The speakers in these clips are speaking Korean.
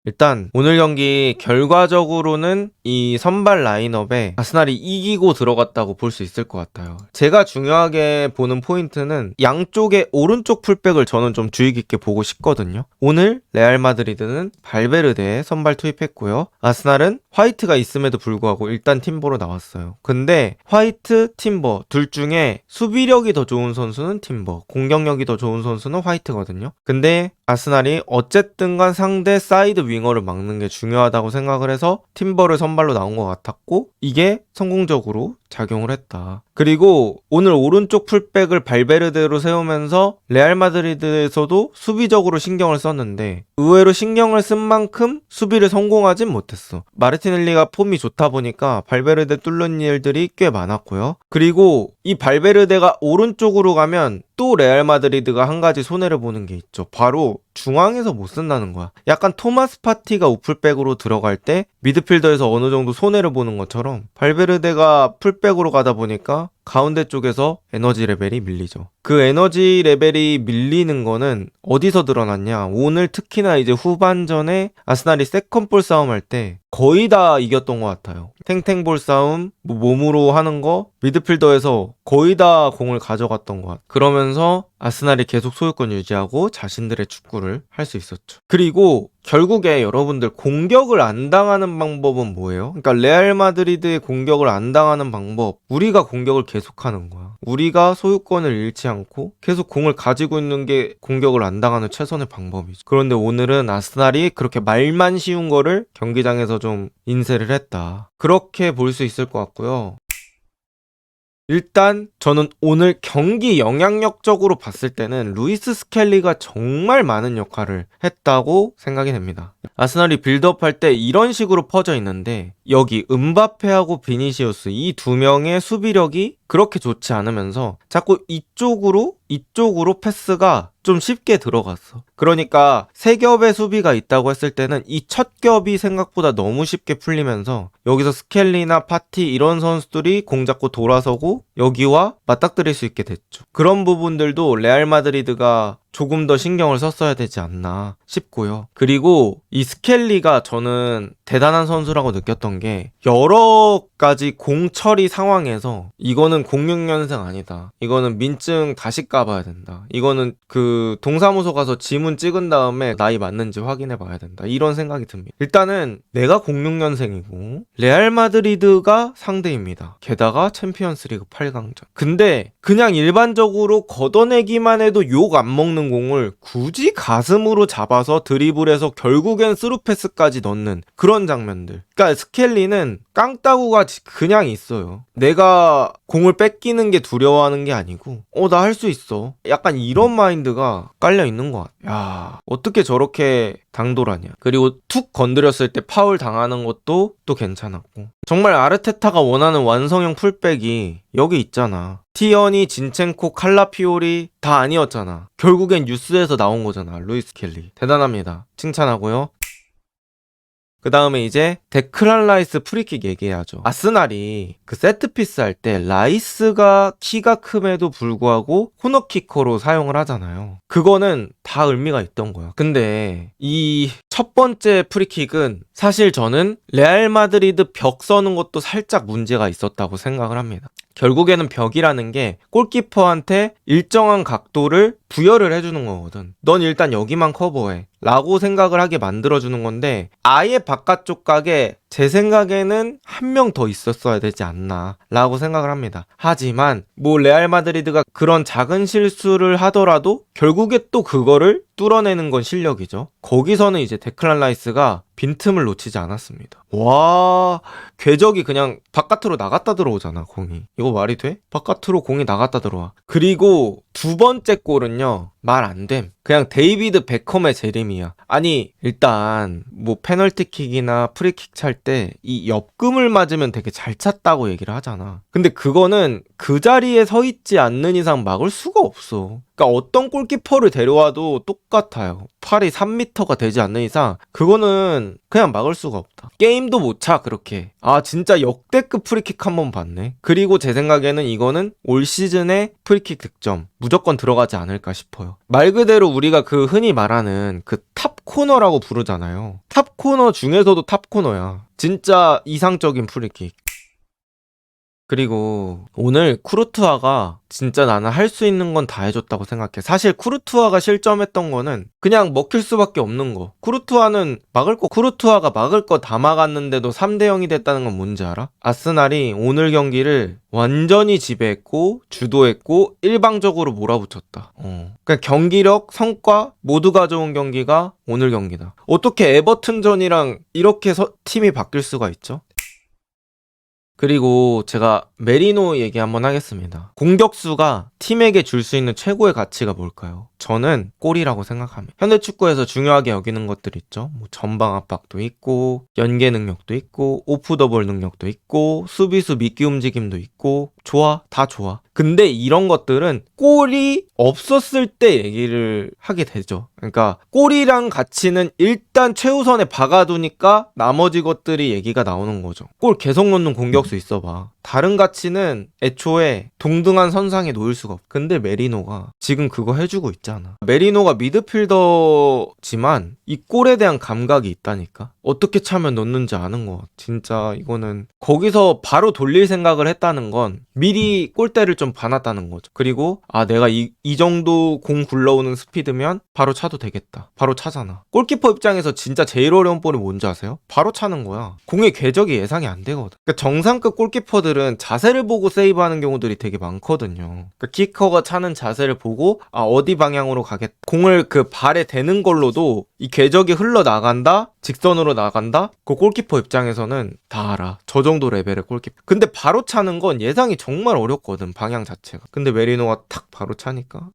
일단 오늘 경기 결과적으로는 이 선발 라인업에 아스날이 이기고 들어갔다고 볼 수 있을 것 같아요. 제가 중요하게 보는 포인트는 양쪽의 오른쪽 풀백을 저는 좀 주의 깊게 보고 싶거든요. 오늘 레알 마드리드는 발베르데 선발 투입했고요. 아스날은 화이트가 있음에도 불구하고 일단 팀버로 나왔어요. 근데 화이트, 팀버 둘 중에 수비력이 더 좋은 선수는 팀버, 공격력이 더 좋은 선수는 화이트거든요. 근데 아스날이 어쨌든 간 상대 사이드 윙어를 막는 게 중요하다고 생각을 해서 팀버를 선발로 나온 것 같았고 이게 성공적으로 작용을 했다. 그리고 오늘 오른쪽 풀백을 발베르데로 세우면서 레알 마드리드에서도 수비적으로 신경을 썼는데 의외로 신경을 쓴 만큼 수비를 성공하진 못했어. 마르티넬리가 폼이 좋다 보니까 발베르데 뚫는 일들이 꽤 많았고요. 그리고 이 발베르데가 오른쪽으로 가면 또 레알 마드리드가 한 가지 손해를 보는 게 있죠. 바로 중앙에서 못 쓴다는 거야. 약간 토마스 파티가 우풀백으로 들어갈 때 미드필더에서 어느 정도 손해를 보는 것처럼 발베르데가 풀백으로 가다 보니까 가운데 쪽에서 에너지 레벨이 밀리죠. 그 에너지 레벨이 밀리는 거는 어디서 드러났냐? 오늘 특히나 이제 후반전에 아스날이 세컨볼 싸움할 때 거의 다 이겼던 것 같아요. 탱탱볼 싸움, 몸으로 하는 거, 미드필더에서 거의 다 공을 가져갔던 것 같아요. 그러면서 아스날이 계속 소유권 유지하고 자신들의 축구를 할 수 있었죠. 그리고 결국에 여러분들 공격을 안 당하는 방법은 뭐예요? 그러니까 레알 마드리드의 공격을 안 당하는 방법, 우리가 공격을 계속하는 거야. 우리가 소유권을 잃지 않고 계속 공을 가지고 있는 게 공격을 안 당하는 최선의 방법이죠. 그런데 오늘은 아스날이 그렇게 말만 쉬운 거를 경기장에서 좀 인쇄를 했다. 그렇게 볼 수 있을 것 같고요. 일단 저는 오늘 경기 영향력적으로 봤을 때는 루이스 스켈리가 정말 많은 역할을 했다고 생각이 됩니다. 아스날이 빌드업할 때 이런 식으로 퍼져 있는데 여기 음바페하고 비니시우스 이 두 명의 수비력이 그렇게 좋지 않으면서 자꾸 이쪽으로 패스가 좀 쉽게 들어갔어. 그러니까 세 겹의 수비가 있다고 했을 때는 이 첫 겹이 생각보다 너무 쉽게 풀리면서 여기서 스켈리나 파티 이런 선수들이 공 잡고 돌아서고 여기와 맞닥뜨릴 수 있게 됐죠. 그런 부분들도 레알 마드리드가 조금 더 신경을 썼어야 되지 않나 싶고요. 그리고 이 스켈리가 저는 대단한 선수라고 느꼈던 게 여러 가지 공 처리 상황에서 이거는 06년생 아니다. 이거는 민증 다시 까봐야 된다. 이거는 그 동사무소 가서 지문 찍은 다음에 나이 맞는지 확인해 봐야 된다. 이런 생각이 듭니다. 일단은 내가 06년생이고 레알 마드리드가 상대입니다. 게다가 챔피언스리그 8강전. 근데 그냥 일반적으로 걷어내기만 해도 욕 안 먹는 공을 굳이 가슴으로 잡아서 드리블해서 결국엔 스루 패스까지 넣는 그런 장면들. 그러니까 스켈리는 깡따구가 그냥 있어요. 내가 공을 뺏기는 게 두려워하는 게 아니고 나 할 수 있어. 약간 이런 마인드가 깔려 있는 것 같아. 야, 어떻게 저렇게 당돌하냐. 그리고 툭 건드렸을 때 파울 당하는 것도 또 괜찮았고. 정말 아르테타가 원하는 완성형 풀백이 여기 있잖아. 티어니, 진첸코, 칼라피오리 다 아니었잖아. 결국엔 뉴스에서 나온 거잖아. 루이스 켈리. 대단합니다. 칭찬하고요. 그 다음에 이제 데클란 라이스 프리킥 얘기해야죠. 아스날이 그 세트피스 할 때 라이스가 키가 큼에도 불구하고 코너키커로 사용을 하잖아요. 그거는 다 의미가 있던 거야. 근데 이 첫 번째 프리킥은 사실 저는 레알 마드리드 벽 서는 것도 살짝 문제가 있었다고 생각을 합니다. 결국에는 벽이라는 게 골키퍼한테 일정한 각도를 부여를 해주는 거거든. 넌 일단 여기만 커버해 라고 생각을 하게 만들어주는 건데 아예 바깥쪽 각에 제 생각에는 한 명 더 있었어야 되지 않나 라고 생각을 합니다. 하지만 뭐 레알 마드리드가 그런 작은 실수를 하더라도 결국에 또 그거를 뚫어내는 건 실력이죠. 거기서는 이제 데클란 라이스가 빈틈을 놓치지 않았습니다. 와, 궤적이 그냥 바깥으로 나갔다 들어오잖아, 공이. 이거 말이 돼? 바깥으로 공이 나갔다 들어와. 그리고 두 번째 골은요, 말 안 됨. 그냥 데이비드 베컴의 재림이야. 아니, 일단 뭐 페널티킥이나 프리킥 찰 때 이 옆금을 맞으면 되게 잘 찼다고 얘기를 하잖아. 근데 그거는 그 자리에 서 있지 않는 이상 막을 수가 없어. 그러니까 어떤 골키퍼를 데려와도 똑같아요. 팔이 3m가 되지 않는 이상 그거는 그냥 막을 수가 없다. 게임도 못 차 그렇게. 아 진짜 역대급 프리킥 한번 봤네. 그리고 제 생각에는 이거는 올 시즌의 프리킥 득점 무조건 들어가지 않을까 싶어요. 말 그대로 우리가 그 흔히 말하는 그 탑 코너라고 부르잖아요. 탑 코너 중에서도 탑 코너야. 진짜 이상적인 프리킥. 그리고 오늘 쿠르투아가 진짜 나는 할 수 있는 건 다 해줬다고 생각해. 사실 쿠르투아가 실점했던 거는 그냥 먹힐 수밖에 없는 거. 쿠르투아가 막을 거 다 막았는데도 3대 0이 됐다는 건 뭔지 알아? 아스날이 오늘 경기를 완전히 지배했고 주도했고 일방적으로 몰아붙였다. 그러니까 경기력, 성과 모두 가져온 경기가 오늘 경기다. 어떻게 에버튼전이랑 이렇게 팀이 바뀔 수가 있죠? 그리고 제가 메리노 얘기 한번 하겠습니다. 공격수가 팀에게 줄 수 있는 최고의 가치가 뭘까요? 저는 골이라고 생각합니다. 현대축구에서 중요하게 여기는 것들 있죠. 뭐 전방 압박도 있고 연계 능력도 있고 오프 더 볼 능력도 있고 수비수 미끼 움직임도 있고 다 좋아. 근데 이런 것들은 골이 없었을 때 얘기를 하게 되죠. 그러니까 골이란 가치는 일단 최우선에 박아두니까 나머지 것들이 얘기가 나오는 거죠. 골 계속 넣는 공격수 있어봐. 다른 가치는 애초에 동등한 선상에 놓일 수가 없어. 근데 메리노가 지금 그거 해주고 있잖아. 메리노가 미드필더지만 이 골에 대한 감각이 있다니까. 어떻게 차면 넣는지 아는 거. 진짜 이거는 거기서 바로 돌릴 생각을 했다는 건 미리 골대를 좀 봐놨다는 거죠. 그리고 내가 이 정도 공 굴러오는 스피드면 바로 차도 되겠다. 바로 차잖아. 골키퍼 입장에서 진짜 제일 어려운 볼이 뭔지 아세요? 바로 차는 거야. 공의 궤적이 예상이 안 되거든. 그러니까 정상급 골키퍼들은 자세를 보고 세이브하는 경우들이 되게 많거든요. 그러니까 키커가 차는 자세를 보고 어디 방향으로 가겠다. 공을 그 발에 대는 걸로도 이 궤적이 흘러나간다? 직선으로 나간다? 그 골키퍼 입장에서는 다 알아. 저 정도 레벨의 골키퍼. 근데 바로 차는 건 예상이 정말 어렵거든. 방향 자체가. 근데 메리노가 탁 바로 차니까.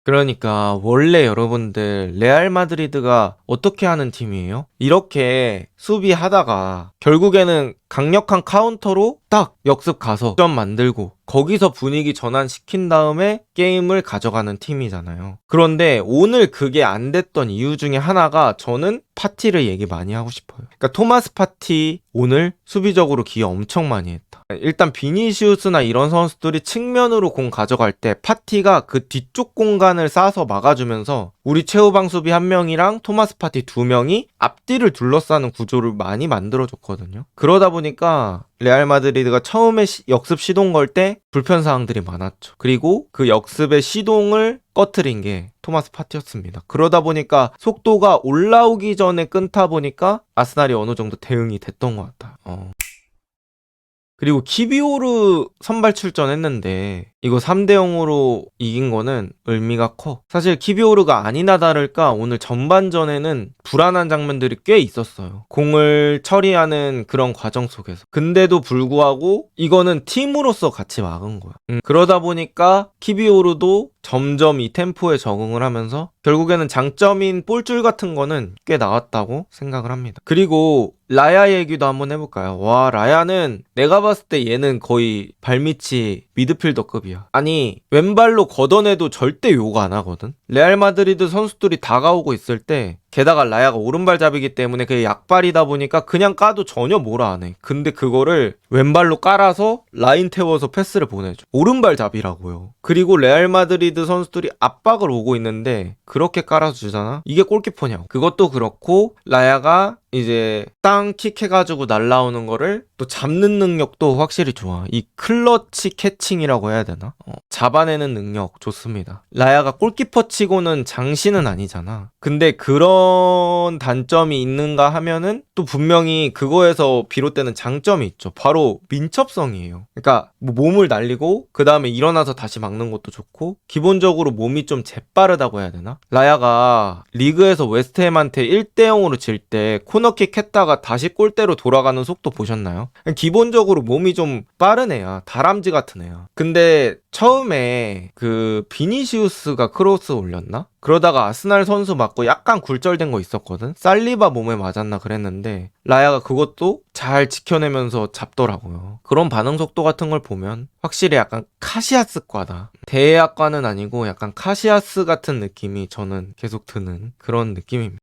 그러니까 원래 여러분들 레알 마드리드가 어떻게 하는 팀이에요? 이렇게 수비하다가 결국에는 강력한 카운터로 딱 역습 가서 점 만들고 거기서 분위기 전환시킨 다음에 게임을 가져가는 팀이잖아요. 그런데 오늘 그게 안 됐던 이유 중에 하나가 저는 파티를 얘기 많이 하고 싶어요. 그러니까 토마스 파티 오늘 수비적으로 기여 엄청 많이 했다. 일단 비니시우스나 이런 선수들이 측면으로 공 가져갈 때 파티가 그 뒤쪽 공간을 싸서 막아주면서 우리 최후방 수비 한 명이랑 토마스 파티 두 명이 앞뒤를 둘러싸는 구조를 많이 만들어줬거든요. 그러다 보니까 레알 마드리드가 처음에 역습 시동 걸 때 불편사항들이 많았죠. 그리고 그 역습의 시동을 꺼트린 게 토마스 파티였습니다. 그러다 보니까 속도가 올라오기 전에 끊다 보니까 아스날이 어느 정도 대응이 됐던 것 같아요. 그리고 키비오르 선발 출전했는데 이거 3대 0으로 이긴 거는 의미가 커. 사실 키비오르가 아니나 다를까 오늘 전반전에는 불안한 장면들이 꽤 있었어요. 공을 처리하는 그런 과정 속에서. 근데도 불구하고 이거는 팀으로서 같이 막은 거야. 그러다 보니까 키비오르도 점점 이 템포에 적응을 하면서 결국에는 장점인 볼줄 같은 거는 꽤 나왔다고 생각을 합니다. 그리고 라야 얘기도 한번 해볼까요? 와, 라야는 내가 봤을 때 얘는 거의 발밑이 미드필더급이야. 아니, 왼발로 걷어내도 절대 욕 안 하거든? 레알 마드리드 선수들이 다가오고 있을 때 게다가 라야가 오른발잡이기 때문에 그게 약발이다 보니까 그냥 까도 전혀 뭐라 안 해. 근데 그거를 왼발로 깔아서 라인 태워서 패스를 보내줘. 오른발잡이라고요. 그리고 레알 마드리드 선수들이 압박을 오고 있는데 그렇게 깔아주잖아? 이게 골키퍼냐고. 그것도 그렇고 라야가 이제 땅 킥해가지고 날라오는 거를 또 잡는 능력도 확실히 좋아. 이 클러치 캐칭이라고 해야 되나? 잡아내는 능력 좋습니다. 라야가 골키퍼 치고는 장신은 아니잖아. 근데 그런 단점이 있는가 하면은 또 분명히 그거에서 비롯되는 장점이 있죠. 바로 민첩성이에요. 그러니까 뭐 몸을 날리고 그 다음에 일어나서 다시 막는 것도 좋고 기본적으로 몸이 좀 재빠르다고 해야 되나? 라야가 리그에서 웨스트햄한테 1대 0으로 질 때 코너킥 했다가 다시 골대로 돌아가는 속도 보셨나요? 기본적으로 몸이 좀 빠른 애야. 다람쥐 같은 애야. 근데 처음에 그 비니시우스가 크로스 올렸나? 그러다가 아스날 선수 맞고 약간 굴절된 거 있었거든? 살리바 몸에 맞았나 그랬는데 라야가 그것도 잘 지켜내면서 잡더라고요. 그런 반응 속도 같은 걸 보면 확실히 약간 카시아스과다. 대학과는 아니고 약간 카시아스 같은 느낌이 저는 계속 드는 그런 느낌입니다.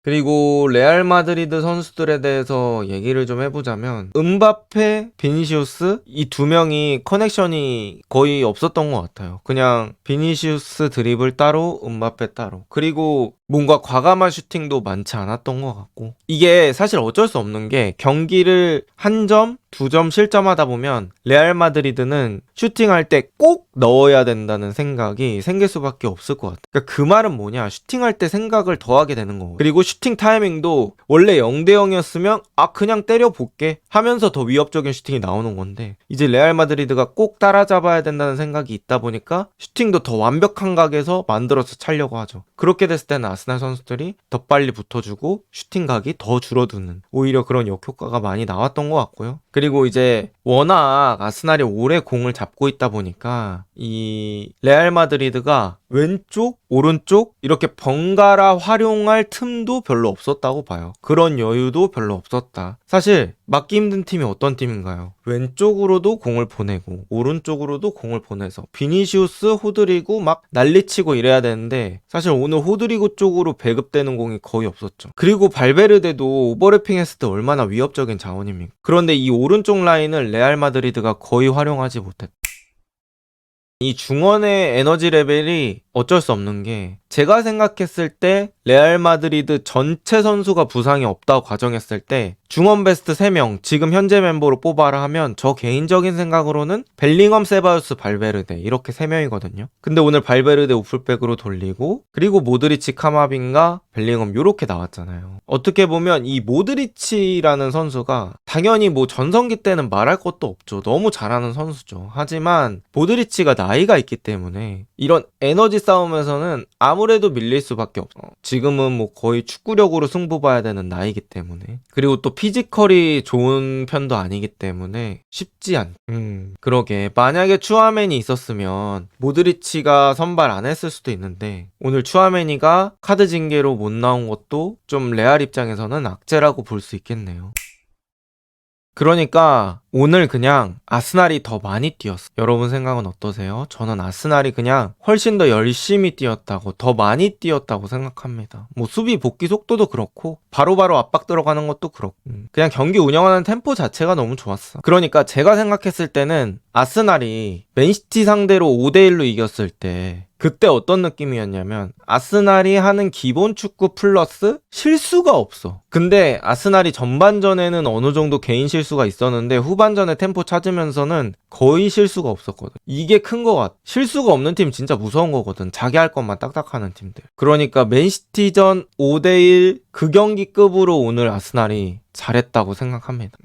그리고 레알 마드리드 선수들에 대해서 얘기를 좀 해보자면 음바페, 비니시우스 이 두 명이 커넥션이 거의 없었던 것 같아요. 그냥 비니시우스 드리블 따로, 음바페 따로. 그리고 뭔가 과감한 슈팅도 많지 않았던 것 같고 이게 사실 어쩔 수 없는 게 경기를 한 점, 두 점 실점하다 보면 레알 마드리드는 슈팅할 때 꼭 넣어야 된다는 생각이 생길 수밖에 없을 것 같아요. 그러니까 그 말은 뭐냐, 슈팅할 때 생각을 더 하게 되는 거고 그리고 슈팅 타이밍도 원래 0대 0이었으면 그냥 때려볼게 하면서 더 위협적인 슈팅이 나오는 건데 이제 레알 마드리드가 꼭 따라잡아야 된다는 생각이 있다 보니까 슈팅도 더 완벽한 각에서 만들어서 차려고 하죠. 그렇게 됐을 때는 아스날 선수들이 더 빨리 붙어주고 슈팅 각이 더 줄어드는 오히려 그런 역효과가 많이 나왔던 것 같고요. 그리고 이제 워낙 아스날이 오래 공을 잡고 있다 보니까 이 레알 마드리드가 왼쪽, 오른쪽 이렇게 번갈아 활용할 틈도 별로 없었다고 봐요. 그런 여유도 별로 없었다. 사실 막기 힘든 팀이 어떤 팀인가요? 왼쪽으로도 공을 보내고 오른쪽으로도 공을 보내서 비니시우스, 호드리고 막 난리치고 이래야 되는데 사실 오늘 호드리고 쪽으로 배급되는 공이 거의 없었죠. 그리고 발베르데도 오버래핑 했을 때 얼마나 위협적인 자원입니까? 그런데 이 오른쪽 라인을 레알 마드리드가 거의 활용하지 못했다. 이 중원의 에너지 레벨이 어쩔 수 없는 게 제가 생각했을 때 레알 마드리드 전체 선수가 부상이 없다고 가정했을 때 중원 베스트 3명 지금 현재 멤버로 뽑아라 하면 저 개인적인 생각으로는 벨링엄, 세바요스, 발베르데 이렇게 3명이거든요. 근데 오늘 발베르데 오플백으로 돌리고 그리고 모드리치, 카마빈가, 벨링엄 요렇게 나왔잖아요. 어떻게 보면 이 모드리치라는 선수가 당연히 뭐 전성기 때는 말할 것도 없죠. 너무 잘하는 선수죠. 하지만 모드리치가 나이가 있기 때문에 이런 에너지 싸움에서는 아무래도 밀릴 수밖에 없어. 지금은 뭐 거의 축구력으로 승부 봐야 되는 나이기 때문에 그리고 또 피지컬이 좋은 편도 아니기 때문에 쉽지 않. 그러게 만약에 추아메니 있었으면 모드리치가 선발 안 했을 수도 있는데 오늘 추아메니가 카드 징계로 못 나온 것도 좀 레알 입장에서는 악재라고 볼 수 있겠네요. 그러니까 오늘 그냥 아스날이 더 많이 뛰었어. 여러분 생각은 어떠세요? 저는 아스날이 그냥 훨씬 더 열심히 뛰었다고, 더 많이 뛰었다고 생각합니다. 뭐 수비 복귀 속도도 그렇고 바로바로 압박 들어가는 것도 그렇고 그냥 경기 운영하는 템포 자체가 너무 좋았어. 그러니까 제가 생각했을 때는 아스날이 맨시티 상대로 5대1로 이겼을 때 그때 어떤 느낌이었냐면 아스날이 하는 기본 축구 플러스 실수가 없어. 근데 아스날이 전반전에는 어느 정도 개인 실수가 있었는데 후반전에 템포 찾으면서는 거의 실수가 없었거든. 이게 큰 거 같아. 실수가 없는 팀 진짜 무서운 거거든. 자기 할 것만 딱딱하는 팀들. 그러니까 맨시티전 5대1 그 경기급으로 오늘 아스날이 잘했다고 생각합니다.